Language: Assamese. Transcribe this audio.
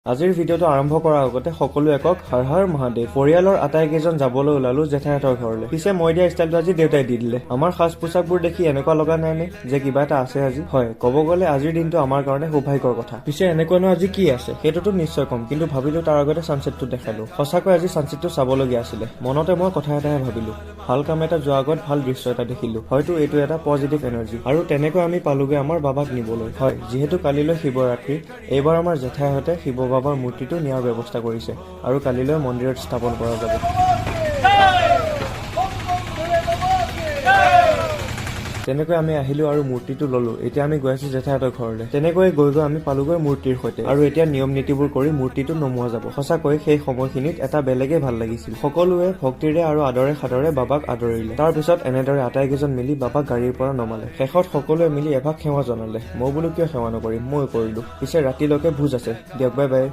আজিৰ ভিডিঅ'টো আৰম্ভ কৰাৰ আগতে সকলো একক হৰ হৰ মহাদেৱ। পৰিয়ালৰ আটাইকেইজন যাবলৈ ওলালো জেঠাইহঁতৰ ঘৰলৈ। পিছে মই দিয়া ষ্টাইলটো আজি দেউতাই দি দিলে। আমাৰ সাজ পোছাকবোৰ দেখি এনেকুৱা লগা নাই নে যে কিবা এটা আছে আজি? হয়, ক'ব গ'লে আজিৰ দিনটো আমাৰ কাৰণে সৌভাগ্যৰ কথা। পিছে এনেকুৱানো আজি কি আছে সেইটোতো নিশ্চয় কম, কিন্তু ভাবিলো তাৰ আগতে ছানছেটটো দেখালো। সঁচাকৈ আজি ছানছেটটো চাবলগীয়া আছিলে। মনতে মই কথা এটাহে ভাবিলো, ভাল কাম এটা যোৱাৰ আগত ভাল দৃশ্য এটা দেখিলো। হয়তো এইটো এটা পজিটিভ এনাৰ্জি। আৰু তেনেকৈ আমি পালোগে আমাৰ বাবাক নিবলৈ। হয়, যিহেতু কালিলৈ শিৱৰাত্ৰি, এইবাৰ আমাৰ জেঠাইহঁতে শিৱ বাবাৰ মূৰ্তিটো নিয়াৰ ব্যৱস্থা কৰিছে আৰু কালিলৈ মন্দিৰত স্থাপন কৰা যাব। তেনেকৈ আমি আহিলো আৰু মূৰ্তিটো ললো। এতিয়া আমি গৈ আছো জেঠাইহঁতৰ ঘৰলৈ। তেনেকৈ গৈ আমি পালোগৈ মূৰ্তিৰ সৈতে, আৰু এতিয়া নিয়ম নীতিবোৰ কৰি মূৰ্তিটো নমোৱা যাব। সঁচাকৈ সেই সময়খিনিত এটা বেলেগে ভাল লাগিছিল। সকলোৱে ভক্তিৰে আৰু আদৰে সাদৰে বাবাক আদৰিলে। তাৰ পিছত এনেদৰে আটাইকেইজন মিলি বাবাক গাড়ীৰ পৰা নমালে। শেষত সকলোৱে মিলি এভাগ সেৱা জনালে। মই বোলো কিয় সেৱা নকৰিম, ময়ো কৰিলো। পিছে ৰাতিলৈকে ভোজ আছে। দিয়ক, বাই বাই।